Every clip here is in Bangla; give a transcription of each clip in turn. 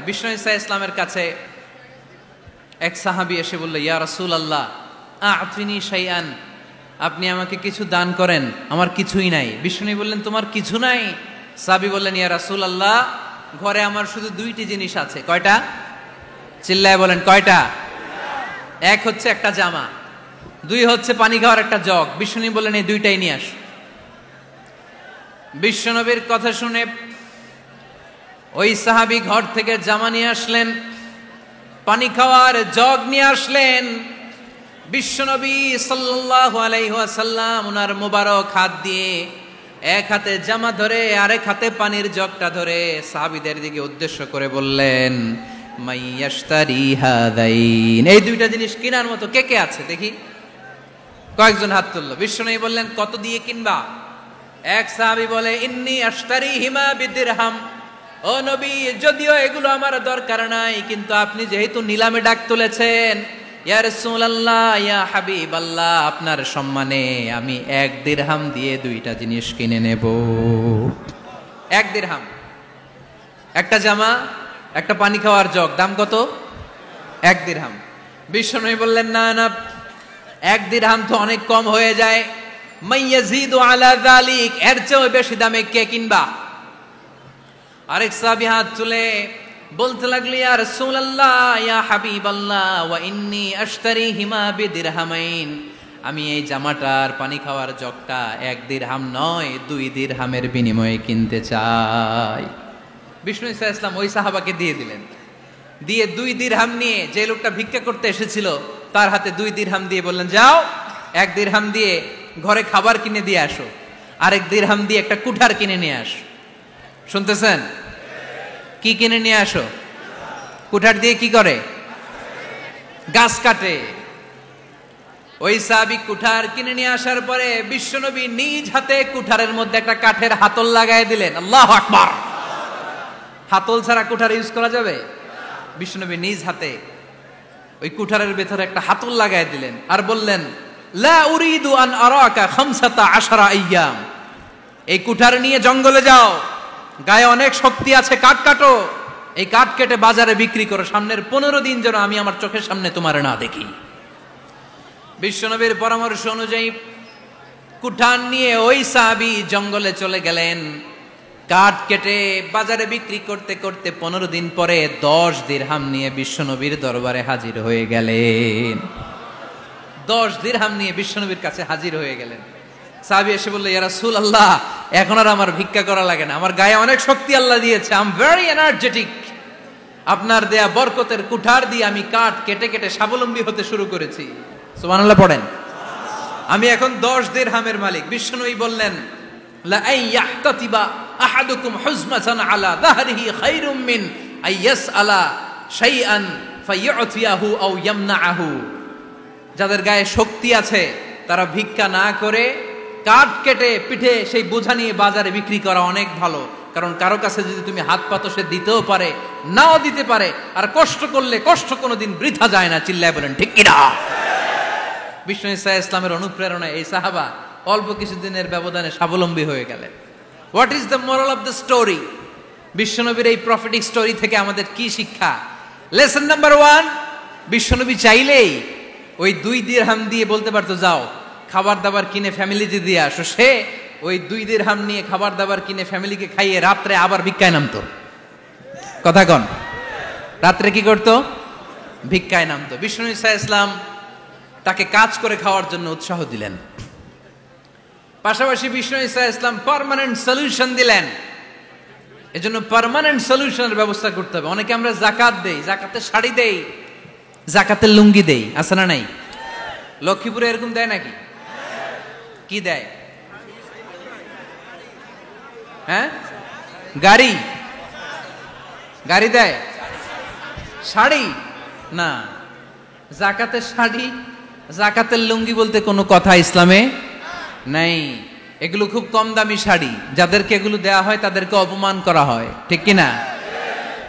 বিষ্ণু ইসা ইসলামের কাছে এক সাহাবী এসে বলল, ইয়া রাসূলুল্লাহ আ'তিনি শাইআন, আপনি আমাকে কিছু দান করেন, আমার কিছুই নাই। বিষ্ণু বললেন, তোমার কিছু নাই? সাহাবী বললেন, ইয়া রাসূলুল্লাহ ঘরে আমার শুধু দুইটি জিনিস আছে। কয়টা? চিল্লায় বলেন, কয়টা? এক হচ্ছে একটা জামা, দুই হচ্ছে পানি খাওয়ার একটা জগ। বিষ্ণু বললেন, এই দুইটাই নিয়ে আস। বিশ্বনবীর কথা শুনে ওই সাহাবী ঘর থেকে জামা নিয়ে আসলেন, পানি খাওয়ার জগ নিয়ে আসলেন। বিশ্বনবী সাল্লাল্লাহু আলাইহি ওয়াসাল্লাম ওনার মোবারক হাত দিয়ে এক হাতে জামা ধরে আরেক হাতে পানির জগটা ধরে সাহাবীদের দিকে উদ্দেশ্য করে বললেন, মাইয়াশতারি হাদাইন, এই দুইটা জিনিস কেনার মতো কে কে আছে দেখি? কয়েকজন হাত তুললো। বিশ্বনবী বললেন, কত দিয়ে কিনবা? এক সাহাবী বলে, ইন্নী আশতারিহিমা বিদিরহাম, ও নবী যদিও এগুলো আমার দরকার নাই, কিন্তু আপনি যেহেতু নিলামে ডাক তুলেছেন, ইয়া রাসূলুল্লাহ ইয়া হাবিবাল্লাহ, আপনার সম্মানে আমি 1 দিরহাম দিয়ে দুইটা জিনিস কিনে নেব। 1 দিরহাম, একটা জামা, একটা পানি খাওয়ার জগ, দাম কত? 1 দিরহাম। বিশ্বনবী বললেন, না না, 1 দিরহাম তো অনেক কম হয়ে যায়, মাইয়াজিদু আলা যালিক, এর চেয়ে বেশি দামে কে কিনবা? আরেক সাহাবী হাত তুলে বলতে লাগলো, ইয়া রাসূলুল্লাহ ইয়া হাবিবাল্লাহ ওয়া ইন্নী আশতারিহিমা বিদিরহামাইন, আমি এই জামাটার পানি খাওয়ার জগটা 1 দিরহাম নয় 2 দিরহামের বিনিময়ে কিনতে চাই। বিষ্ণু ইসা ইসলাম ওই সাহাবাকে দিয়ে দিলেন। দিয়ে 2 দিরহাম নিয়ে যে লোকটা ভিক্ষা করতে এসেছিল তার হাতে 2 দিরহাম দিয়ে বললেন, যাও 1 দিরহাম দিয়ে ঘরে খাবার কিনে দিয়ে আসো, আরেক দিরহাম দিয়ে একটা কুঠার কিনে নিয়ে আসো। শুনতেছেন? কি কিনে নিয়ে আসো? কুঠার দিয়ে কি করে? গাছ কাটে। ওই সাহাবী কুঠার কিনে নিয়ে আসার পরে বিশ্বনবী নিজ হাতে কুঠারের মধ্যে একটা কাঠের হাতল লাগাই দিলেন। আল্লাহু আকবার! হাতল ছাড়া কুঠার ইউজ করা যাবে? বিশ্বনবী নিজ হাতে ওই কুঠারের ভেতরে একটা হাতল লাগাই দিলেন আর বললেন, লা উরিদু আন আরাকা 15 আইয়াম, এই কুঠার নিয়ে জঙ্গলে যাও, গায়ে অনেক শক্তি আছে, কাঠ কাটো, এই কাঠ কেটে বাজারে বিক্রি করো, সামনের 15 দিন যেন আমি আমার চোখের সামনে তোমার না দেখি। বিশ্বনবীর পরামর্শ অনুযায়ী কুঠার নিয়ে ওই সাহাবী জঙ্গলে চলে গেলেন। কাঠ কেটে বাজারে বিক্রি করতে করতে 15 দিন পরে 10 দিরহাম নিয়ে বিশ্বনবীর দরবারে হাজির হয়ে গেলেন। 10 দিরহাম নিয়ে বিশ্বনবীর কাছে হাজির হয়ে গেলেন। সাহাবী এসে বলল, ইয়া রাসূলুল্লাহ এখন আর আমার ভিক্ষা করা লাগে না, আমার গায়ে অনেক শক্তি আল্লাহ দিয়েছে, আই এম ভেরি এনার্জেটিক, আপনার দেয়া বরকতের কুঠার দিয়ে আমি কাঠ কেটে কেটে স্বাবলম্বী হতে শুরু করেছি। সুবহানাল্লাহ পড়েন। আমি এখন 10 দিরহামের মালিক। বিশ্বনবী বললেন, লা আইয়াহতাতিবা আহাদুকুম হুজমাতান আলা যাহরিহি খায়রুম মিন আইয়াসআলা শাইআন ফায়ু'তিয়াহু আও ইয়ামনাহু, যাদের গায়ে শক্তি আছে তারা ভিক্ষা না করে কাঠ কেটে পিঠে সেই বোঝা নিয়ে বাজারে বিক্রি করা অনেক ভালো, কারণ কারো কাছে যদি তুমি হাত পাতো সে দিতেও পারে, নাও দিতে পারে, আর কষ্ট করলে কষ্ট কোনোদিন বৃথা যায় না। চিল্লায় বলেন ঠিক কিনা? বিষ্ণু ইসা ইসলামের অনুপ্রেরণায় এই সাহাবা অল্প কিছুদিনের ব্যবধানে স্বাবলম্বী হয়ে গেলেন। What is the moral of the story? বিশ্বনবীর এই প্রফেটিক স্টোরি থেকে আমাদের কি শিক্ষা? লেসন নাম্বার 1, বিশ্বনবী চাইলেই ওই 2 দিরহাম দিয়ে বলতে পারতো, যাও খাবার দাবার কিনে ফ্যামিলিতে দিয়ে আসো। সে ওই 2 দিরহাম নিয়ে খাবার দাবার কিনে ফ্যামিলিকে খাইয়ে রাত্রে আবার ভিক্ষায় নামতো। কথা কন, রাত্রে কি করতো? ভিক্ষায় নামতো। বিষ্ণু ইসা ইসলাম তাকে কাজ করে খাওয়ার জন্য উৎসাহ দিলেন। পাশাপাশি বিষ্ণু ইসা ইসলাম পার্মানেন্ট সলিউশন দিলেন। এজন্য পার্মানেন্ট সলিউশনের ব্যবস্থা করতে হবে। অনেকে আমরা যাকাত দেই, যাকাতের শাড়ি দেই, যাকাতের লুঙ্গি দেই, আছে না নাই? লক্ষ্মীপুরে এরকম দেয় নাকি? কি দেয়? হ্যাঁ, গাড়ি, গাড়ি দেয়, শাড়ি না। যাকাতের শাড়ি, যাকাতের লুঙ্গি বলতে কোনো কথা ইসলামে নাই। এগুলো খুব কম দামি শাড়ি, যাদেরকে এগুলো দেয়া হয় তাদেরকে অপমান করা হয়, ঠিক কিনা?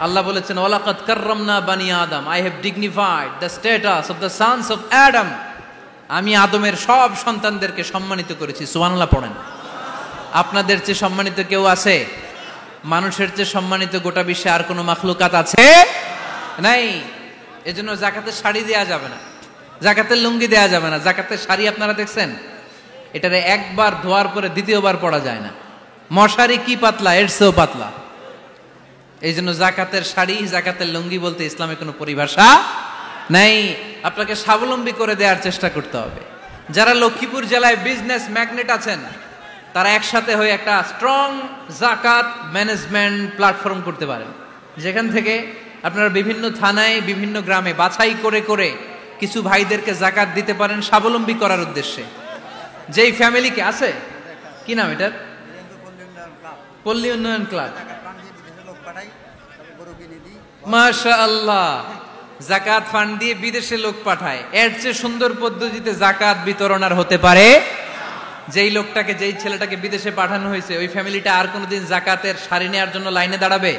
আল্লাহ বলেছেন, ওয়ালাকাদ কাররামনা বানি আদম, I have dignified the status of the sons of Adam, আমি আদমের সব সন্তানদেরকে সম্মানিত করেছি। সুবহানাল্লাহ পড়েন। আপনাদের চেয়ে সম্মানিত কেউ আছে? মানুষের চেয়ে সম্মানিত গোটা বিশ্বে আর কোনো মাখলুকাত আছে নাই। এজন্য যাকাতের শাড়ি দেয়া যাবে না, যাকাতের লুঙ্গি দেয়া যাবে না। যাকাতের শাড়ি আপনারা দেখছেন, এটারে একবার ধোয়ার পরে দ্বিতীয়বার পরা যায় না। মশারি কি পাতলা, এর চেয়েও পাতলা। এই জন্য যাকাতের শাড়ি, যাকাতের লুঙ্গি বলতে ইসলামে কোনো পরিভাষা নাই। আপনাকে স্বাবলম্বী করে দেওয়ার চেষ্টা করতে হবে। যারা লক্ষ্মীপুর জেলায় বিজনেস ম্যাগনেট আছেন, তারা একসাথে হয়ে একটা স্ট্রং যাকাত ম্যানেজমেন্ট প্ল্যাটফর্ম করতে পারেন, যেখান থেকে আপনারা বিভিন্ন থানায়, বিভিন্ন গ্রামে বাছাই করে করে কিছু ভাইদেরকে যাকাত দিতে পারেন স্বাবলম্বী করার উদ্দেশ্যে। যেই ফ্যামিলিকে আছে, কি নাম এটার, পল্লী উন্নয়ন ক্লাব, মাশাআল্লাহ, যাকাত ফান্ড দিয়ে বিদেশে লোক পাঠায়। এর চেয়ে সুন্দর পদ্ধতিতে যাকাত বিতরণ আর হতে পারে? যেই লোকটাকে, যেই ছেলেটাকে বিদেশে পাঠানো হয়েছে, ওই ফ্যামিলিটা আর কোনোদিন যাকাতের শাড়ি নেওয়ার জন্য লাইনে দাঁড়াবে?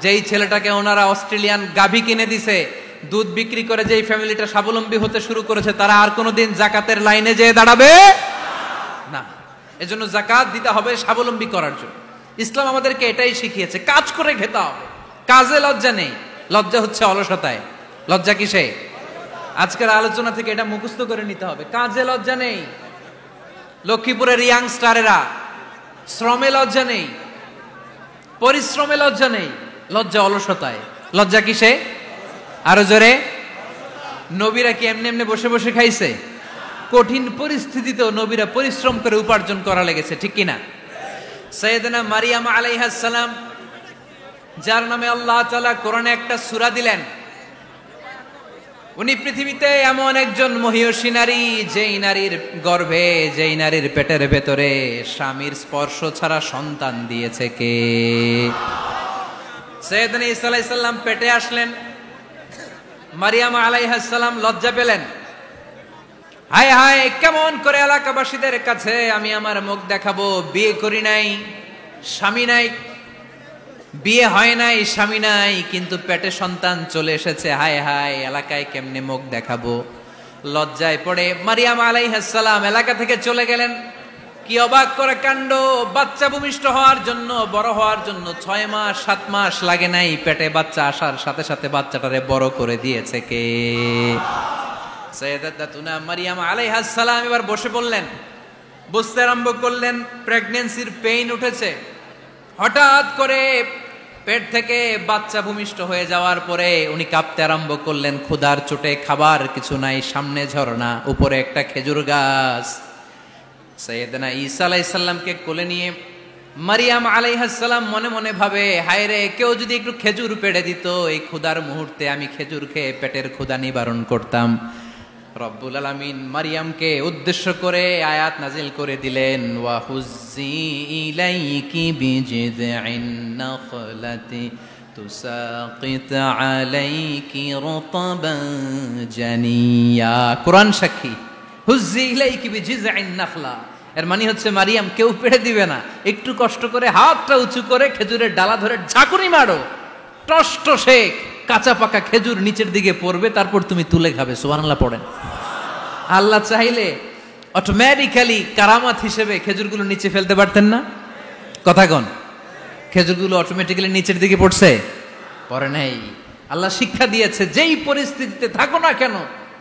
যেই ছেলেটাকে ওনারা অস্ট্রেলিয়ান গাভী কিনে দিছে, দুধ বিক্রি করে যেই ফ্যামিলিটা স্বাবলম্বী হতে শুরু করেছে, তারা আর কোনোদিন যাকাতের লাইনে যেয়ে দাঁড়াবে না। এজন্য যাকাত দিতে হবে স্বাবলম্বী করার জন্য। ইসলাম আমাদেরকে এটাই শিখিয়েছে, কাজ করে খেতে হবে। কাজে লজ্জা নেই, লজ্জা হচ্ছে অলসতায়। লজ্জা কিসে? আজকের আলোচনা থেকে এটা মুখস্থ করে নিতে হবে, কাজে লজ্জা নেই। লক্ষ্মীপুরের ইয়াংস্টারেরা শ্রমে লজ্জা নেই, পরিশ্রমে লজ্জা নেই, লজ্জা অলসতায়। লজ্জা কিসে? আরো জোরে। নবীরা কি এমনি এমনি বসে বসে খাইছে? কঠিন পরিস্থিতিতেও নবীরা পরিশ্রম করে উপার্জন করা লেগেছে, ঠিক কিনা? সাইয়েদনা মারিয়াম আলাইহিস সালাম, যার নামে আল্লাহ তাআলা কোরআনে একটা সূরা দিলেন, উনি পৃথিবীতে এমন একজন মহিয়সী নারী, যেই নারীর গর্ভে, যেই নারীর পেটের ভেতরে স্বামীর স্পর্শ ছাড়া সন্তান দিয়েছে কে? সাইয়েদনা ঈসা আলাইহিস সালাম পেটে আসলেন। মারিয়াম আলাইহিস সালাম লজ্জা পেলেন, হায় হায়, কেমন করে এলাকাবাসীদের কাছে আমি আমার মুখ দেখাবো? বিয়ে করি নাই, স্বামী নাই, বিয়ে হয় নাই, স্বামী নাই, কিন্তু পেটে সন্তান চলে এসেছে। হায় হায়, এলাকায় কেমনে মুখ দেখাবো? লজ্জায় পড়ে মারিয়াম আলাইহিস সালাম এলাকা থেকে চলে গেলেন। কি অবাক করে কাণ্ড! বাচ্চা ভূমিষ্ঠ হওয়ার জন্য, বড় হওয়ার জন্য 6 মাস 7 মাস লাগে নাই, পেটে বাচ্চা আসার সাথে সাথে বাচ্চাটারে বড় করে দিয়েছে কে? সাইয়েদাতুনা মারিয়াম আলাইহিস সালাম এবার বসে পড়লেন, বুঝতে আরম্ভ করলেন প্রেগন্যান্সির পেইন উঠেছে। হঠাৎ করে পেট থেকে বাচ্চা ভূমিষ্ঠ হয়ে যাওয়ার পরে উনি কাঁপতে আরম্ভ করলেন। ক্ষুধার চোটে খাবার কিছু নাই, সামনে ঝর্ণা, উপরে একটা খেজুর গাছ। সাইয়েদনা ঈসা আলাইহিস সালামকে কোলে নিয়ে মারিয়াম আলাইহিস সালাম মনে মনে ভাবে, হায় রে, কেউ যদি একটু খেজুর পেড়ে দিত, এই ক্ষুধার মুহূর্তে আমি খেজুর খেয়ে পেটের ক্ষুধা নিবারণ করতাম। রব্বুল আলামিন মারিয়ামকে উদ্দেশ্য করে আয়াত নাজিল করে দিলেন, ওয়া হুজ্জি ইলাইকি বিজিযইন নাখলাতি তুসাকিত আলাইকি রতবান জানিয়া। কোরআন সাক্ষী, হুজ্জি ইলাইকি বিজিযইন নাখলা, এর মানে হচ্ছে মারিয়াম, কেউ পেড়ে দিবে না, একটু কষ্ট করে হাতটা উঁচু করে খেজুরের ডালা ধরে ঝাঁকুনি মারো, টসটসে কাঁচা পাকা খেজুর নিচের দিকে পড়বে, তারপর তুমি তুলে খাবে। সুবহানাল্লাহ পড়েন। আল্লাহ চাইলে অটোমেটিক্যালি কারামাত হিসেবে খেজুরগুলো নিচে ফেলতে পারতেন না? কথা কন, খেজুরগুলো অটোমেটিক্যালি নিচের দিকে পড়ছে? পড়ে নাই। আল্লাহ শিক্ষা দিয়েছে, যেই পরিস্থিতিতে থাকো না কেন,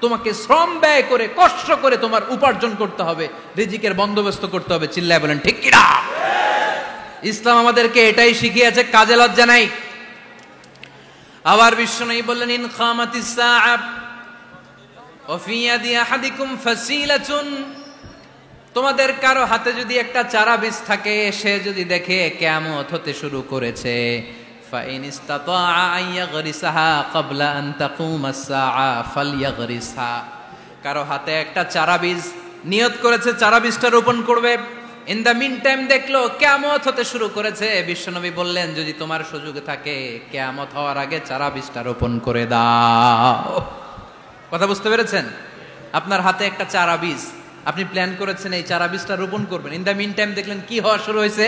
তোমাকে শ্রম ব্যয় করে, কষ্ট করে তোমার উপার্জন করতে হবে, রিজিকের বন্দোবস্ত করতে হবে। চিল্লায় বলেন ঠিক কিনা? ইসলাম আমাদেরকে এটাই শিখিয়েছে, কাজে লজ্জা নাই। আবার বিশ্বনবী বললেন, ইন খামাতিস সাআ ওয়া ফি ইয়াদি আহাদিকুম ফাসিলাতুন, তোমাদের কারো হাতে যদি একটা চারা বীজ থাকে, সে যদি দেখে কিয়ামত হতে শুরু করেছে, ফাইন ইসতাতাআ আন ইয়াগরিসাহা ক্বাবলা আন তাকুমাস সাআ ফালইয়াগরিসহা, কারো হাতে একটা চারা বীজ নিয়ত করেছে, চারা বীজটা রোপণ করবে, ইন দ্য মিন টাইম দেখলো কিয়ামত হতে শুরু করেছে, বিশ্বনবী বললেন, যদি তোমার সুযোগ থাকে কিয়ামত হওয়ার আগে চারা বীজটা রোপণ করে দাও। কথা বুঝতে পেরেছেন? আপনার হাতে একটা চারা বীজ, আপনি প্ল্যান করেছেন এই চারা বীজটা রোপণ করবেন, ইন দ্য মিন টাইম দেখলেন কি হওয়া শুরু হয়েছে?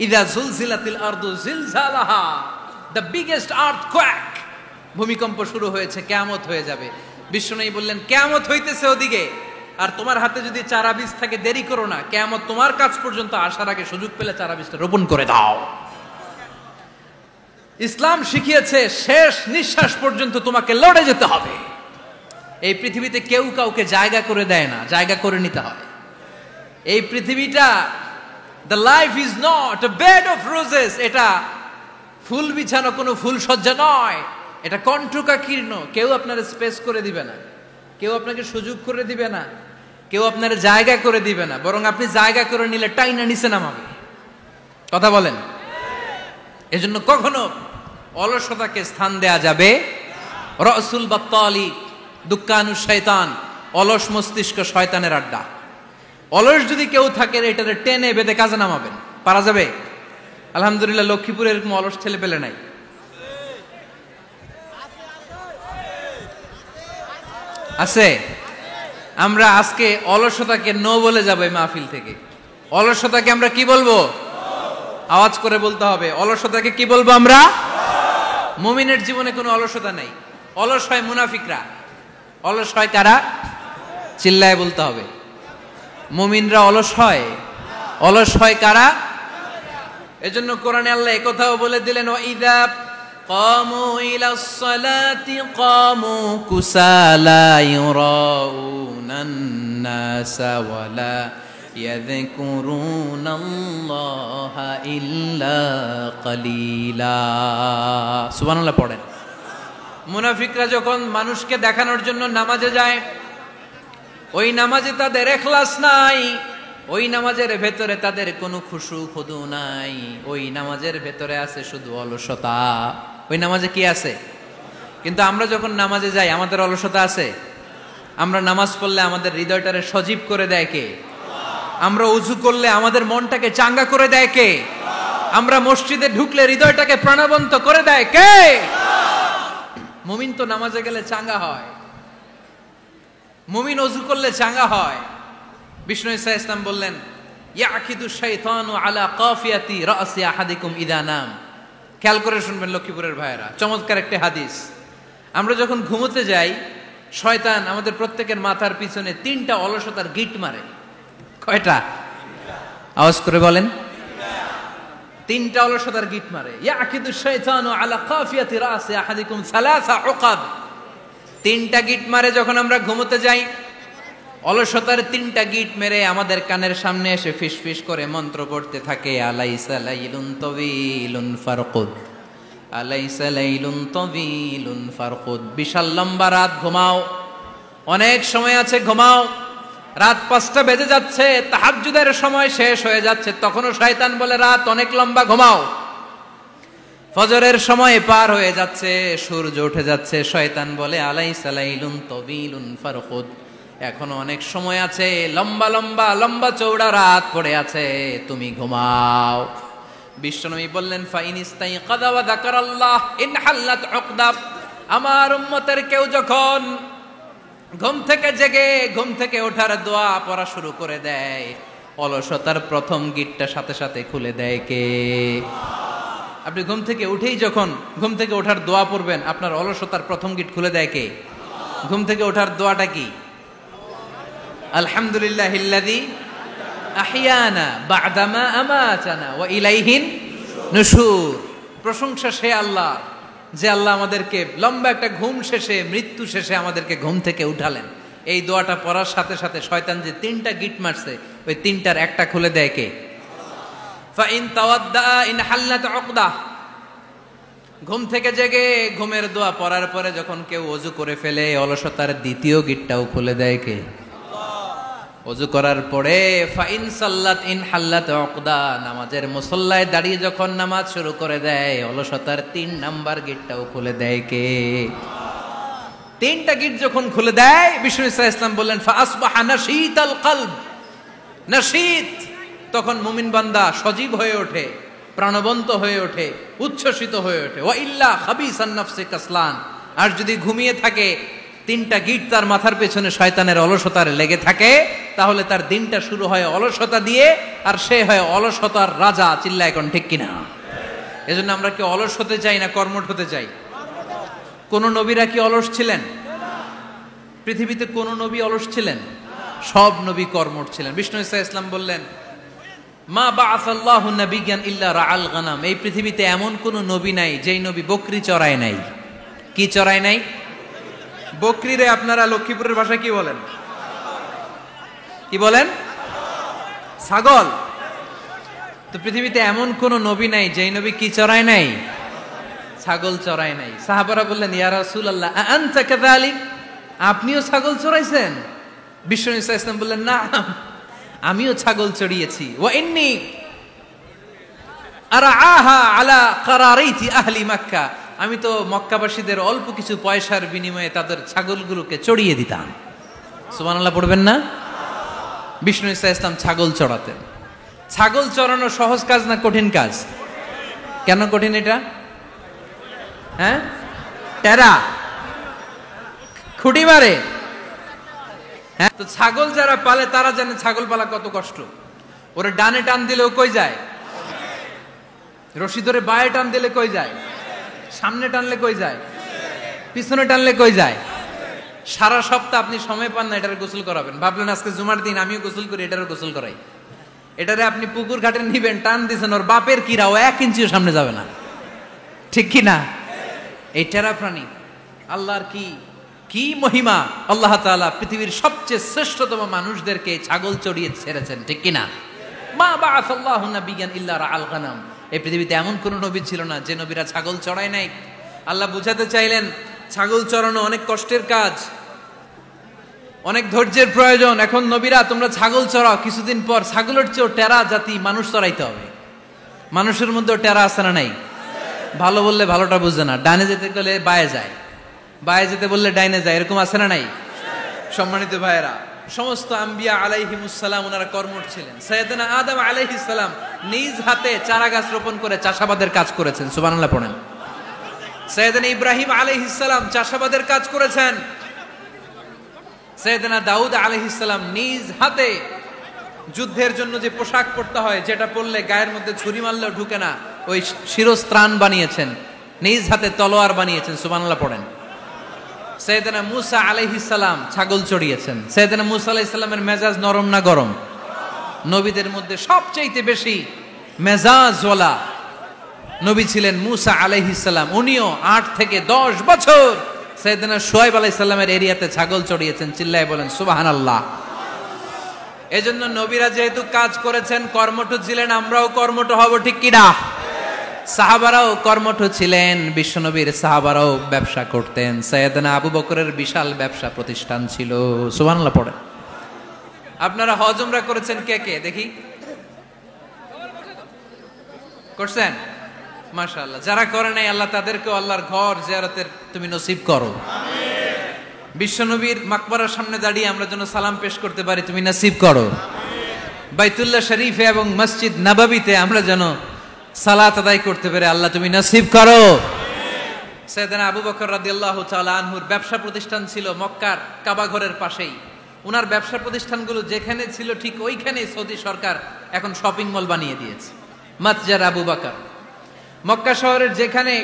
ইযা জুলজিলাতিল আরদু জিলজালাহা, দ্য বিগেস্ট আর্থকোয়েক, ভূমিকম্প শুরু হয়েছে, কিয়ামত হয়ে যাবে। বিশ্বনবী বললেন, কিয়ামত হইতেছে ওদিকে, আর তোমার হাতে যদি চারা বীজ থাকে, দেরি করো না, কিয়ামত তোমার কাছ পর্যন্ত আসার আগে সুযোগ পেলে চারা বীজটা রোপণ করে দাও। ইসলাম শিখিয়েছে শেষ নিঃশ্বাস পর্যন্ত তোমাকে লড়ে যেতে হবে। এই পৃথিবীতে কেউ কাউকে জায়গা করে দেয় না, জায়গা করে নিতে হয়। এই পৃথিবীটা, the life is not a bed of roses, এটা ফুল বিছানো কোনো ফুল সজ্জা নয়, এটা কণ্টকাকীর্ণ। কেউ আপনার স্পেস করে দিবে না, কেউ আপনাকে সুযোগ করে দিবে না, কেউ আপনার জায়গা করে দিবে না, বরং আপনি জায়গা করে নিলে টাইনা নিচে নামাবে। কথা বলেন। এজন্য কখনো অলসতাকে স্থান দেয়া যাবে। রসুল বাত্তালি দুক্কানু শয়তান, অলস মস্তিষ্ক শয়তানের আড্ডা। অলস যদি কেউ থাকে এটারে টেনে বেঁধে কাজে নামাবেন, পারা যাবে? আলহামদুলিল্লাহ লক্ষ্মীপুরে এরকম অলস ছেলে পেলে নাই। আছে? আমরা আজকে অলসতাকে নো বলে যাবো এই মাহফিল থেকে। অলসতাকে আমরা কি বলবো? আওয়াজ করে বলতে হবে। অলসতাকে কি বলবো আমরা? মুমিনের জীবনে কোনো অলসতা নাই। অলস হয় মুনাফিকরা। অলস হয় কারা? চিল্লায় বলতে হবে। মুমিনরা অলস হয়? অলস হয় কারা? এজন্য কোরআনে আল্লাহ একথাও বলে দিলেন, ওয়াইদা কামু ইলাস সালাতি কামু কুসালা ইউরাউনান নাসা ওয়ালা ইয়াযকুরুনাল্লাহা ইল্লা কালিলা। সুবহানাল্লাহ পড়েন। মুনাফিকরা যখন মানুষকে দেখানোর জন্য নামাজে যায়, ওই নামাজে তাদের ইখলাস নাই, ওই নামাজের ভেতরে তাদের কোনো খুশু খুদু নাই, ওই নামাজের ভেতরে আছে শুধু অলসতা। ওই নামাজে কি আছে? কিন্তু আমরা যখন নামাজে যাই আমাদের অলসতা আছে? আমরা নামাজ পড়লে আমাদের হৃদয়টারে সজীব করে দেয় কে? আমরা উযু করলে আমাদের মনটাকে চাঙ্গা করে দেয় কে? আমরা মসজিদে ঢুকলে হৃদয়টাকে প্রাণবন্ত করে দেয় কে? মুমিন তো নামাজে গেলে চাঙ্গা হয়, মুমিন উযু করলে চাঙ্গা হয়। বিষ্ণু ঈসা ইসলাম বললেন, ইয়াকিদু শাইতানু আলা কাফিয়াতি রাসি আহাদিকুম ইদা নাম। খেয়াল করে শুনবেন লক্ষ্মীপুরের ভাইয়েরা, চমৎকার একটা হাদিস। আমরা যখন ঘুমোতে যাই, শয়তান আমাদের প্রত্যেকের মাথার পিছনে 3টা অলসতার গিট মারে। কয়টা? আওয়াজ করে বলেন। 3টা অলসতার গিট মারে। ইয়াকিদু শাইতানু আলা কাফিয়াতি রাসি আহাদিকুম সালাসা উকাব। 3টা গিট মারে যখন আমরা ঘুমোতে যাই। অলসতার 3টা গিট মেরে আমাদের কানের সামনে এসে ফিসফিস করে মন্ত্র পড়তে থাকে, আলাইসা লাইলুন তাওয়িলুন ফারকুদ, আলাইসা লাইলুন তাওয়িলুন ফারকুদ। বিশাল লম্বা রাত, ঘুমাও, অনেক সময় আছে, ঘুমাও। রাত 5টা বেজে যাচ্ছে, তাহাজ্জুদের সময় শেষ হয়ে যাচ্ছে, তখনও শয়তান বলে রাত অনেক লম্বা, ঘুমাও। ফজরের সময় পার হয়ে যাচ্ছে, সূর্য উঠে যাচ্ছে, শয়তান বলে আলাইসা লাইলুন তাওয়িলুন ফারকুদ, এখনো অনেক সময় আছে, লম্বা লম্বা লম্বা চৌড়া রাত পড়ে আছে, তুমি ঘুমাও। বিশ্বনবী বললেন, ফাইনিস্তাইকাযা ওয়া যাকারাল্লাহ ইনহাল্লাত উকদা। আমার উম্মতের কেউ যখন ঘুম থেকে জেগে ঘুম থেকে ওঠার দোয়া পড়া শুরু করে দেয়, অলসতার প্রথম গিটটা সাথে সাথে খুলে দেয় কে? আপনি ঘুম থেকে উঠেই যখন ঘুম থেকে ওঠার দোয়া পড়বেন, আপনার অলসতার প্রথম গিট খুলে দেয় কে? ঘুম থেকে ওঠার দোয়াটা কি? আলহামদুলিল্লাহিল্লাযী আহইয়ানা বা'দামা আমাতানা ওয়া ইলাইহিন নুশুর। প্রশংসা সে আল্লাহ, যে আল্লাহ আমাদেরকে লম্বা একটা ঘুম শেষে, মৃত্যু শেষে আমাদেরকে ঘুম থেকে উঠালেন। এই দোয়াটা পড়ার সাথে সাথে শয়তান যে 3টা গিট মারছে, ওই 3টার একটা খুলে দেয় কে? Fine তাওয়াদ্দা in হাল্লাত উকদা। ঘুম থেকে জেগে ঘুমের দোয়া পড়ার পরে যখন কেউ ওযু করে ফেলে, অলসতার দ্বিতীয় গিটটাও খুলে দেয় কে? ওযু করার পরে ফাইন সাল্লাত ইন হাল্লাত উকদা, নামাজের মুসল্লায় দাঁড়িয়ে যখন নামাজ শুরু করে দেয়, অলসতার 3 নাম্বার গিটটাও খুলে দেয় কে? 3টা গিট যখন খুলে দেয়, বিষ্ণু ঈসা ইসলাম বললেন, ফাআসবাহা নাশীতাল কলব। নাশীত, তখন মুমিন বান্দা সজীব হয়ে ওঠে, প্রাণবন্ত হয়ে ওঠে, উচ্ছ্বসিত হয়ে ওঠে। ওয়া ইল্লা খাবিসান নাফসি কাসলান। আর যদি ঘুমিয়ে থাকে, 3টা গিট তার মাথার পেছনে শয়তানের অলসতার লেগে থাকে, তাহলে তার দিনটা শুরু হয় অলসতা দিয়ে, আর সে হয় অলসতার রাজা। চিল্লায় এখন ঠিক কিনা? এজন্য আমরা কি অলস হতে চাই না কর্মঠ হতে চাই? কোন নবীরা কি অলস ছিলেন? পৃথিবীতে কোন নবী অলস ছিলেন? সব নবী কর্মঠ ছিলেন। বিষ্ণু ঈসা ইসলাম বললেন, মা বাআসাল্লাহু নাবিয়্যান ইল্লা রাআল গানাম, এই পৃথিবীতে এমন কোন নবী নাই যেই নবী বকরি চড়ায় নাই। কি চড়ায় নাই? বকরিরে আপনারা লক্ষ্মীপুরের ভাষায় কি বলেন? কি বলেন? ছাগল। তো পৃথিবীতে এমন কোন নবী নাই যেই নবী কি চড়ায় নাই? ছাগল চড়ায় নাই। সাহাবারা বললেন, ইয়া রাসূলুল্লাহ আনতা কাযালিক, আপনিও ছাগল চড়াইছেন? বিশ্বনবী সাল্লাল্লাহু আলাইহি ওয়াসাল্লাম বললেন, না, আমিও ছাগল চড়িয়েছি। ওয়া ইন্নী আরআহা আলা কারারাইতি আহলি মক্কা, আমি তো মক্কাবাসীদের অল্প কিছু পয়সার বিনিময়ে তাদের ছাগলগুলোকে চড়িয়ে দিতাম। সুবহানাল্লাহ পড়বেন না? বিষ্ণু ঈসা ইসলাম ছাগল চড়াতেন। ছাগল চড়ানো সহজ কাজ না কঠিন কাজ? কেন কঠিন এটা? হ্যাঁ, টেরা, খুঁটি মারে। হ্যাঁ, তো ছাগল যারা পালে তারা জানে ছাগল পালা কত কষ্ট। ওরে ডানে টান দিলেও কই যায়, রশি ধরে বায়ে টান দিলে কই যায়, সামনে টানলে কই যায়, পিছনে টানলে কই যায়। সারা সপ্তাহ আপনি সময় পান না এটারে গোসল করাবেন। ভাবলেন আজকে জুমার দিন আমিও গোসল করি, এটারে গোসল করাই। এটারে আপনি পুকুর ঘাটে নিবেন, টান দিয়েছেন, ওর বাপের কিরা ও 1 ইঞ্চিও সামনে যাবে না। ঠিক কি না? এই টেরা প্রাণী আল্লাহর কি কি মহিমা। আল্লাহ তাআলা পৃথিবীর সবচেয়ে শ্রেষ্ঠতম মানুষদেরকে ছাগল চড়িয়ে ছেড়েছেন। ঠিক কি না? মা বাআসাল্লাহু নাবিয়্যান ইল্লা রাআল গানাম, এই পৃথিবীতে এমন কোন নবী ছিল না যে নবীরা ছাগল চড়ায় নাই। আল্লাহ বুঝাতে চাইলেন ছাগল চড়ানো অনেক কষ্টের কাজ, অনেক ধৈর্যের প্রয়োজন। এখন নবীরা তোমরা ছাগল চড়াও, কিছুদিন পর ছাগলের চেয়েও টেরা জাতি মানুষ চড়াইতে হবে। মানুষের মধ্যেও টেরা আছে না নাই? ভালো বললে ভালোটা বুঝে না, ডানে যেতে গেলে বায়ে যায়, বায়ে যেতে বললে ডাইনে যায়, এরকম আছে না নাই? সম্মানিত ভাইয়েরা, সমস্ত আম্বিয়া আলাইহিমুস সালাম ওনারা কর্মঠ ছিলেন। সাইয়েদনা আদম আলাইহিস সালাম নিজ হাতে চারা গাছ রোপণ করে চাষাবাদের কাজ করেছেন। সুবহানাল্লাহ পড়েন। সাইয়েদনা ইব্রাহিম আলাইহিস সালাম চাষাবাদের কাজ করেছেন। সাইয়েদনা দাউদ আলাইহিস সালাম নিজ হাতে যুদ্ধের জন্য যে পোশাক পরতে হয়, যেটা পরলে গায়ের মধ্যে ছুরি মারলেও ঢুকে না, ওই শিরস্ত্রাণ বানিয়েছেন, নিজ হাতে তলোয়ার বানিয়েছেন। সুবহানাল্লাহ পড়েন। সাইয়েদনা মূসা আলাইহিস সালাম ছাগল চড়িয়েছেন। সাইয়েদনা মূসা আলাইহিস সালামের মেজাজ নরম না গরম? নবীদের মধ্যে সবচেয়ে বেশি মেজাজওয়ালা নবী ছিলেন মূসা আলাইহিস সালাম। উনিও 8 থেকে 10 বছর সাইয়েদনা শুআয়ব আলাইহিস সালামের এরিয়াতে ছাগল চড়িয়েছেন। চিল্লায় বলেন সুবহানাল্লাহ। এজন্য নবীরা যেহেতু কাজ করেছেন, কর্মঠ ছিলেন, আমরাও কর্মঠ হব। ঠিক কি না? সাহাবারাও কর্মঠ ছিলেন, বিশ্বনবীর সাহাবারাও ব্যবসা করতেন। সাইয়েদনা আবু বকরের বিশাল ব্যবসা প্রতিষ্ঠান ছিল। সুবহানাল্লাহ পড়ে। আপনারা হজ উমরা করেছেন কে কে দেখি? করছেন? মাশাআল্লাহ। যারা করে নাই আল্লাহ তাদেরকেও আল্লাহর ঘর জিয়ারতের তুমি নসিব করো। আমিন। বিশ্বনবীর মাকবারার সামনে দাঁড়িয়ে আমরা যেন সালাম পেশ করতে পারি, তুমি নসিব করো। বাইতুল্লাহ শরীফে এবং মসজিদ নববীতে আমরা যেন সালাত আদায় করতে পারে, আল্লাহ তুমি নসিব করো। সাইয়েদনা আবু বকর রাদিয়াল্লাহু তাআলা আনহুর ব্যবসা প্রতিষ্ঠান ছিল মক্কার কাবা ঘরের পাশেই। উনার ব্যবসা প্রতিষ্ঠানগুলো যেখানে ছিল ঠিক ওইখানেই সৌদি সরকার এখন শপিং মল বানিয়ে দিয়েছে, মাতজার আবু বকর। মক্কা শহরের যেখানে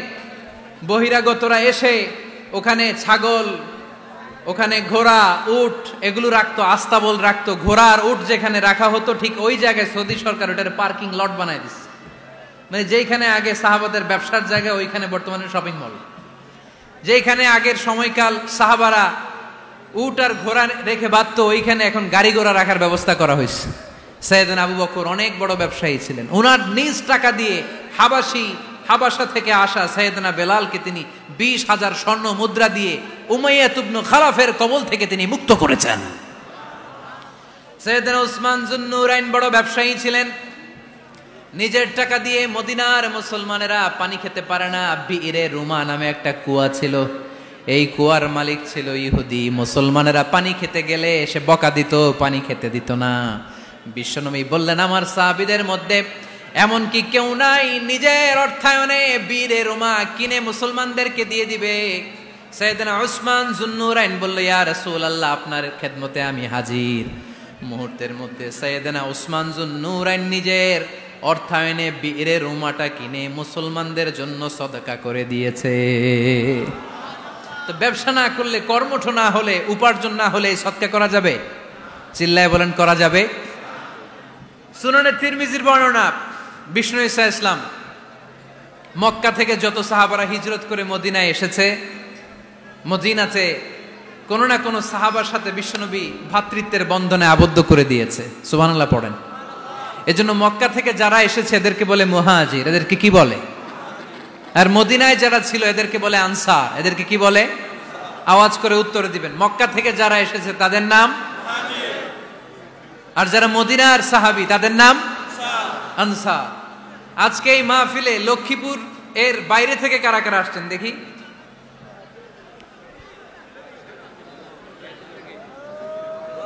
বহিরাগতরা এসে ওখানে ছাগল, ওখানে ঘোড়া, উট এগুলো রাখতো, আস্তাবল রাখতো, ঘোড়া আর উট যেখানে রাখা হতো ঠিক ওই জায়গায় সৌদি সরকার ওটার পার্কিং লট বানায় দিচ্ছে। মানে যেখানে আগে সাহাবাদের ব্যবসার জায়গা, ওইখানে বর্তমানে শপিং মল। যেখানে আগের সময়কাল সাহাবারা উট আর ঘোড়া রেখে বাঁধত, ওইখানে এখন গাড়ি ঘোড়া রাখার ব্যবস্থা করা হয়েছে। সাইয়েদনা আবু বকর অনেক বড় ব্যবসায়ী ছিলেন। ওনার নিজ টাকা দিয়ে হাবাসা থেকে আসা সাইয়েদনা বেলালকে তিনি 20,000 স্বর্ণ মুদ্রা দিয়ে উমাইয়া ইবনে খালাফের কবল থেকে তিনি মুক্ত করেছেন। সাইয়েদনা উসমান যুন্নুরাইন বড় ব্যবসায়ী ছিলেন। নিজের টাকা দিয়ে মদিনার মুসলমানেরা পানি খেতে পারে না, বিইরে রুমা নামে একটা কুয়া ছিল, এই কুয়ার মালিক ছিল ইহুদি। মুসলমানেরা পানি খেতে গেলে এসে বকা দিত, পানি খেতে দিত না। বিশ্বনবী বললেন, আমার সাহাবীদের মধ্যে এমন কি কেউ নাই নিজের অর্থায়নে বীরে রুমা কিনে মুসলমানদেরকে দিয়ে দিবে? সাইয়েদনা উসমান যুন্নুরাইন বলল, ইয়া রাসূলুল্লাহ, আপনার খেদমতে আমি হাজির। মুহূর্তের মধ্যে সাইয়েদনা উসমান যুন্নুরাইন নিজের অর্থায়নে বীরে রুমাটা কিনে মুসলমানদের জন্য সদকা করে দিয়েছে। তো ব্যবসা না করলে, কর্মঠ না হলে, উপার্জন না হলে সদকা করা যাবে? চিল্লায় বলেন করা যাবে? সুনানে তিরমিজির বর্ণনা, বিষ্ণু ঈসা ইসলাম মক্কা থেকে যত সাহাবারা হিজরত করে মদিনায় এসেছে, মদিনাতে কোনো না কোনো সাহাবার সাথে বিশ্বনবী ভ্রাতৃত্বের বন্ধনে আবদ্ধ করে দিয়েছে। সুবহানাল্লাহ পড়েন। এজন্য মক্কা থেকে যারা এসেছে এদেরকে বলে মুহাজির, এদেরকে কি বলে? আর মদিনায় যারা ছিল এদেরকে বলে আনসার, এদেরকে কি বলে? আওয়াজ করে উত্তর দিবেন। মক্কা থেকে যারা এসেছে তাদের নাম মুহাজির, আর যারা মদিনার সাহাবী তাদের নাম আনসার। আজকে এই মাহফিলে লক্ষ্মীপুর এর বাইরে থেকে কারা কারা আসছেন দেখি?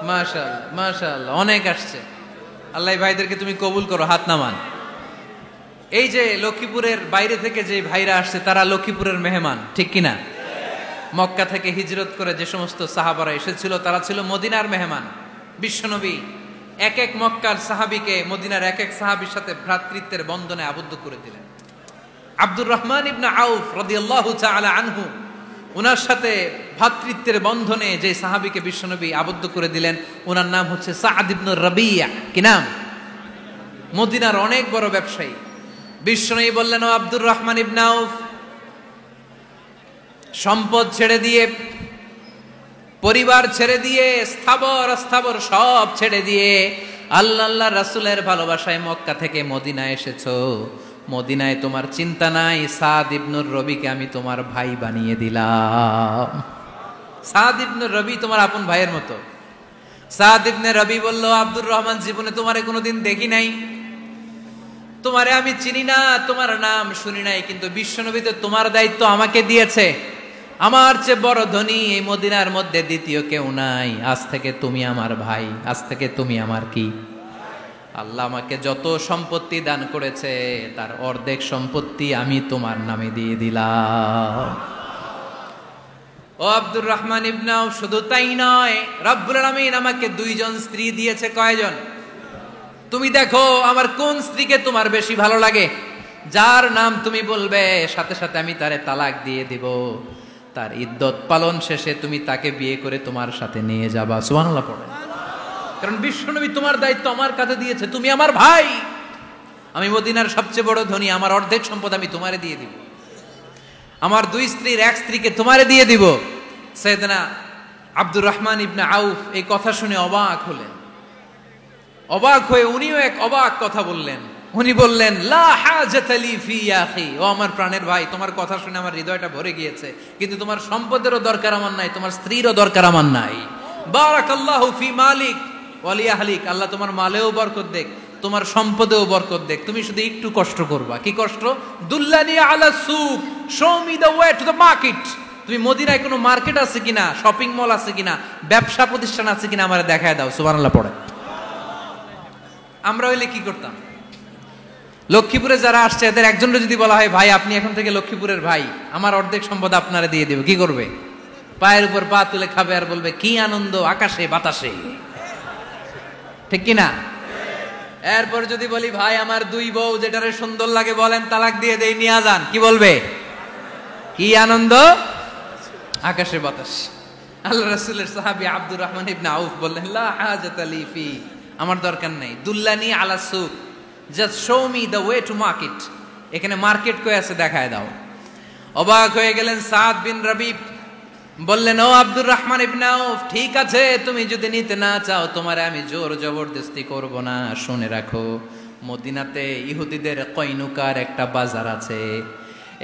মাশাআল্লাহ মাশাআল্লাহ, অনেক আসছে। আল্লাহ ভাইদেরকে তুমি কবুল করো, হাত নামান। এই যে লক্ষ্মীপুরের বাইরে থেকে যে ভাইরা আসছে তারা লক্ষ্মীপুরের মেহমান, ঠিক কিনা? মক্কা থেকে হিজরত করে যে সমস্ত সাহাবারা এসেছিল তারা ছিল মদিনার মেহমান। বিশ্বনবী এক এক মক্কার সাহাবীকে মদিনার এক এক সাহাবীর সাথে ভ্রাতৃত্বের বন্ধনে আবদ্ধ করে দিলেন। আব্দুর রহমান ইবনে আউফ রাদিয়াল্লাহু তাআলা আনহু, ওনার সাথে ভ্রাতৃত্বের বন্ধনে যে সাহাবীকে বিশ্বনবী আবদ্ধ করে দিলেন ওনার নাম হচ্ছে সাদ ইবনে রাবিয়া। কি নাম? মদিনার অনেক বড় ব্যবসায়ী। বিশ্বনবী বললেন, ও আব্দুর রহমান ইবনে আউফ, সম্পদ ছেড়ে দিয়ে, পরিবার ছেড়ে দিয়ে, স্থাবর অস্থাবর সব ছেড়ে দিয়ে আল্লাহ রাসূলের ভালোবাসায় মক্কা থেকে মদিনায় এসেছো। মদিনায় তোমার চিন্তা নাই, সাদ ইবনুর রবিকে আমি তোমার ভাই বানিয়ে দিলাম। সাদ ইবনুর রবি তোমার আপন ভাইয়ের মতো। সাদ ইবনে রবি বলল, আব্দুর রহমান, জীবনে তোমারে কোনোদিন দেখি নাই, তোমারে আমি চিনি না, তোমার নাম শুনি নাই, কিন্তু বিশ্বনবীতে তোমার দায়িত্ব আমাকে দিয়েছে। আমার চেয়ে বড় ধনী এই মদিনার মধ্যে দ্বিতীয় কেউ নাই। আজ থেকে তুমি আমার ভাই, আজ থেকে তুমি আমার কি? আল্লাহ আমাকে যত সম্পত্তি দান করেছে তার অর্ধেক সম্পত্তি আমি তোমার নামে দিয়ে দিলাম। ও আব্দুর রহমান ইবনে আউফ, শুধু তাই নয়, রব্বুল আলামিন আমাকে দুইজন স্ত্রী দিয়েছে। কয়জন? তুমি দেখো আমার কোন স্ত্রীকে তোমার বেশি ভালো লাগে, যার নাম তুমি বলবে সাথে সাথে আমি তারে তালাক দিয়ে দিব। তার ইদ্যত পালন শেষে তুমি তাকে বিয়ে করে তোমার সাথে নিয়ে যাবা। সুবহানাল্লাহ পড়ে। কারণ বিশ্বনবী তোমার দায়িত্ব আমার কাছে দিয়েছে, তুমি আমার ভাই, আমি মদিনার সবচেয়ে বড় ধনী, আমার অর্ধেক সম্পদ আমি তোমারে দিয়ে দিব, আমার দুই স্ত্রীর এক স্ত্রীকে তোমারে দিয়ে দিব। সাইয়েদনা আব্দুর রহমান ইবনে আউফ এই কথা শুনে অবাক হলেন। অবাক হয়ে উনিও এক অবাক কথা বললেন। উনি বললেন, লা হাজাতা লি ফি ইয়া আখি, ও আমার প্রাণের ভাই, তোমার কথা শুনে আমার হৃদয়টা ভরে গিয়েছে, কিন্তু তোমার সম্পদেরও দরকার আমার নাই, তোমার স্ত্রীরও দরকার আমার নাই। বারাকাল্লাহু ফি মালিক ওয়া লি আহলিক, আল্লাহ তোমার মালেও বরকত দেখ, তোমার সম্পদেও বরকত দেখ। তুমি শুধু একটু কষ্ট করবা। কি কষ্ট? দুল্লানি আলা সুক, show me the way to the market. তুমি মদিনায় কোনো মার্কেট আছে কিনা, শপিং মল আছে কিনা, ব্যবসা প্রতিষ্ঠান আছে কিনা আমারে দেখায় দাও। সুবহানাল্লাহ পড়ে। আমরা হইলে কি করতাম? লক্ষ্মীপুরে যারা আসছে এদের একজনের যদি বলা হয়, ভাই আপনি এখন থেকে লক্ষ্মীপুরের ভাই, আমার অর্ধেক সম্পদ আপনারে দিয়ে দেব, কি করবে? পায়ের উপর পা তুলে খাবে আর বলবে, কি আনন্দ আকাশে বাতাসে, ঠিক কিনা? এরপর যদি বলি, ভাই আমার দুই বউ, যেটারে সুন্দর লাগে বলেন তালাক দিয়ে দেই, নিয়ে যান, কি বলবে? কি আনন্দ আকাশে বাতাস। আল্লাহ রাসূলের সাহাবী আব্দুর রহমান ইবনে আউফ বললেন, লা হাজাতা লি ফি, আমার দরকার নাই। দুল্লানি আলা সুক, just show me the way to market. এখানে মার্কেট কই আছে দেখায় দাও। অবাক হয়ে গেলেন সাদ বিন রবি, বললেন, ও আব্দুর রহমান ইবনে আউফ, ঠিক আছে, তুমি যদি নিতে না চাও তোমারে আমি জোর জবরদস্তি করব না। শুনে রাখো, মদিনাতে ইহুদিদের কয়নুকার একটা বাজার আছে।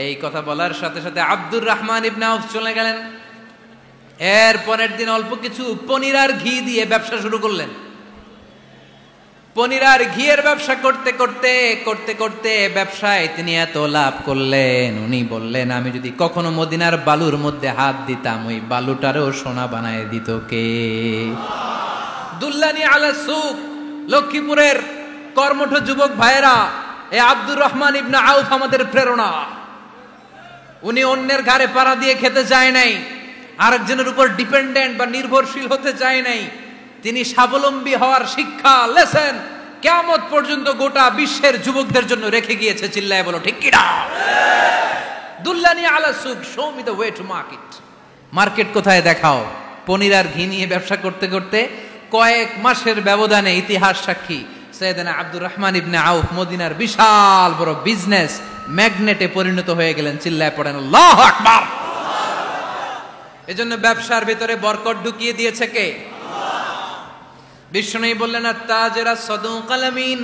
এই কথা বলার সাথে সাথে আব্দুর রহমান ইবনে আউফ চলে গেলেন। এর পরের দিন অল্প কিছু পনির আর ঘি দিয়ে ব্যবসা শুরু করলেন। পনির আর ঘিয়ের ব্যবসা করতে করতে করতে করতে ব্যবসায় তিনি এত লাভ করলেন, উনি বললেন, আমি যদি কখনো মদিনার বালুর মধ্যে হাত দিতাম ওই বালুটারও সোনা বানায় দিত কে? দুল্লানি আলা সুক। লক্ষ্মীপুরের কর্মঠ যুবক ভাইয়েরা, এ আব্দুর রহমান ইবনে আউফ আমাদের প্রেরণা। উনি অন্যের ঘাড়ে পাড়া দিয়ে খেতে চায় নাই, আরেকজনের উপর ডিপেন্ডেন্ট বা নির্ভরশীল হতে চায় নাই। তিনি স্বাবলম্বী হওয়ার শিক্ষা, লেসেন কিয়ামত পর্যন্ত গোটা বিশ্বের যুবকদের জন্য রেখে গিয়েছে। চিল্লায় বলো ঠিক কিনা? দুল্লানি আলা সুক, show me the way to market. Market কোথায় দেখাও। পনির আর ঘি নিয়ে ব্যবসা করতে করতে কয়েক মাসের ব্যবধানে ইতিহাস সাক্ষী সাইয়েদনা আব্দুর রহমান ইবনে আউফ মদিনার বিশাল বড় বিজনেস ম্যাগনেটে পরিণত হয়ে গেলেন। চিল্লায় পড়েন আল্লাহু আকবার। এজন্য ব্যবসার ভিতরে বরকত ঢুকিয়ে দিয়েছে কে? বিষ্ণুই বললেন আত-তাজিরা সাদুকাল আমিন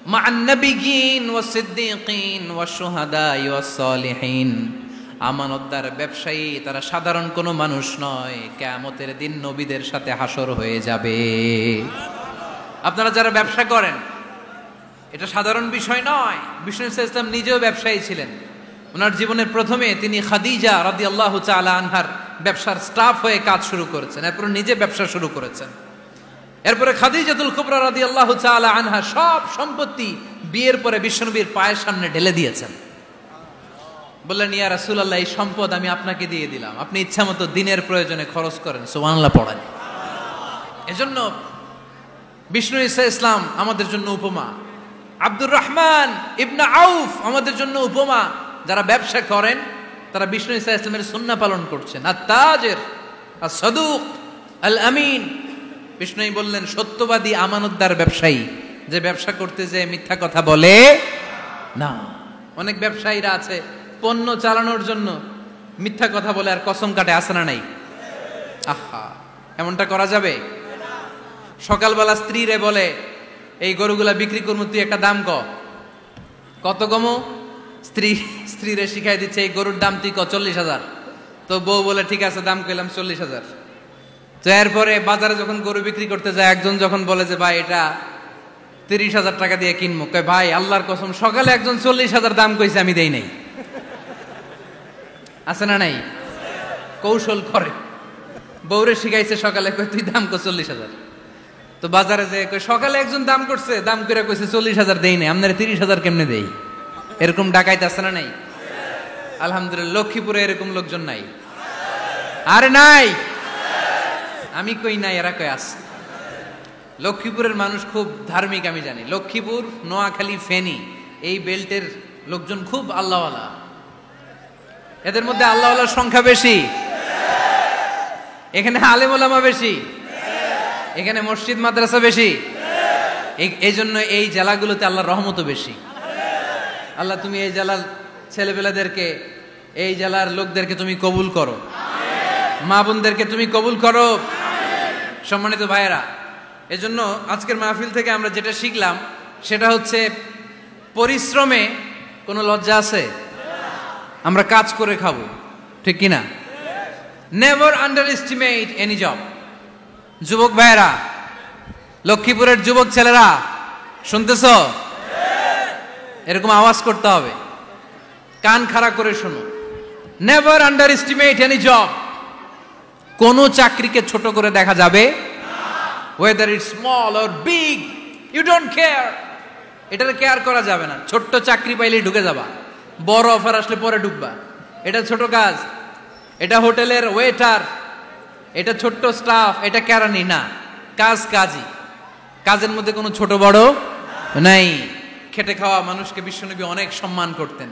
মা'আন নাবিয়্যিন ওয়াস সিদ্দীকিন ওয়াশ শুহাদা'i ওয়াস সালিহিন। আমানতদার ব্যবসায়ী তারা সাধারণ কোনো মানুষ নয়, কিয়ামতের দিন নবীদের সাথে হাসর হয়ে যাবে। আপনারা যারা ব্যবসা করেন, এটা সাধারণ বিষয় নয়। বিষ্ণু ইসলাম নিজেও ব্যবসায়ী ছিলেন। ওনার জীবনের প্রথমে তিনি খাদিজা রাদিয়াল্লাহু তাআলা আনহার ব্যবসার স্টাফ হয়ে কাজ শুরু করেছেন, এরপর নিজে ব্যবসা শুরু করেছেন। এরপরে খাদিজাতুল কুবরা রাদিয়াল্লাহু তাআলা আনহা সব সম্পত্তি বিয়ের পরে বিশ্বনবীর পায়ের সামনে ঢেলে দিয়েছেন। বললেন, ইয়া রাসূলুল্লাহ, এই সম্পদ আমি আপনাকে দিয়ে দিলাম, আপনি ইচ্ছামতো দিনের প্রয়োজনে খরচ করেন। সুবহানাল্লাহ পড়েন। এজন্য বিষ্ণু ইসলাম আমাদের জন্য উপমা, আব্দুর রহমান ইবনে আউফ আমাদের জন্য উপমা। যারা ব্যবসা করেন তারা বিষ্ণু ইসলামের সুন্নাহ পালন করছেন। আত-তাজির আস-সাদুক আল আমিন। বিষ্ণুই বললেন, সত্যবাদী আমানতদার ব্যবসায়ী, যে ব্যবসা করতে যে মিথ্যা কথা বলে না। অনেক ব্যবসায়ীরা আছে পণ্য চালানোর জন্য মিথ্যা কথা বলে আর কসম কাটে, আছে না নাই? আহা, এমনটা করা যাবে? সকালবেলা স্ত্রীরে বলে, এই গরুগুলা বিক্রি করবো, তুই একটা দাম কত কমো? স্ত্রীরে শিখাই দিচ্ছে, এই গরুর দাম তুই 40,000। তো বউ বলে, ঠিক আছে, দাম কইলাম 40,000। তো এরপরে বাজারে যখন গরু বিক্রি করতে যায়, একজন যখন বলে যে ভাই এটা 30,000 টাকা দিয়ে কিনবো, কয় ভাই আল্লাহর কসম সকালে একজন 40,000 দাম কইছে, আমি দেই নাই। আছে না নাই? কৌশল করে। বউরে শিখাইছে সকালে, কয় তুই দাম কর 40,000। তো বাজারে যে সকালে একজন দাম করছে, দাম করে কইছে 40,000 দেই নাই, আপনারা 30,000 কেমনে দেই? এরকম ডাকাইতে আছে না নাই? আলহামদুলিল্লাহ লক্ষ্মীপুরে এরকম লোকজন নাই। আরে নাই, আমি কই নাই, এরা কই আছে। লক্ষ্মীপুরের মানুষ খুব ধার্মিক, আমি জানি। লক্ষ্মীপুর, নোয়াখালী, ফেনী এই বেল্টের লোকজন খুব আল্লাহওয়ালা। এদের মধ্যে আল্লাহওয়ালার সংখ্যা বেশি, এখানে আলেম ওলামা বেশি, এখানে মসজিদ মাদ্রাসা বেশি। এই জন্য এই জেলাগুলোতে আল্লাহর রহমতও বেশি। আল্লাহ তুমি এই জেলার ছেলেপেলাদেরকে, এই জেলার লোকদেরকে তুমি কবুল করো, মা বোনদেরকে তুমি কবুল করো। সম্মানিত ভাইয়েরা, এজন্য আজকের মাহফিল থেকে আমরা যেটা শিখলাম সেটা হচ্ছে, পরিশ্রমে কোনো লজ্জা আছে? আমরা কাজ করে খাবো, ঠিক কিনা? Never under estimate any job. যুবক ভাইয়েরা, লক্ষ্মীপুরের যুবক ছেলেরা শুনতেছ? এরকম আওয়াজ করতে হবে, কান খাড়া করে শোনো। Never under estimate any job. কোন চাকরিকে ছোট করে দেখা যাবে, whether it's small or big, you don't care. এটার কেয়ার করা যাবে না। ছোট্ট চাকরি পাইলেই ঢুকে যাবা, বড় অফার আসলে পরে ঢুকবা। এটা ছোট কাজ, এটা হোটেলের ওয়েটার, এটা ছোট্ট স্টাফ, এটা কেরানি না। কাজ কাজই, কাজের মধ্যে কোনো ছোট বড় নাই। খেটে খাওয়া মানুষকে বিশ্বনবী অনেক সম্মান করতেন।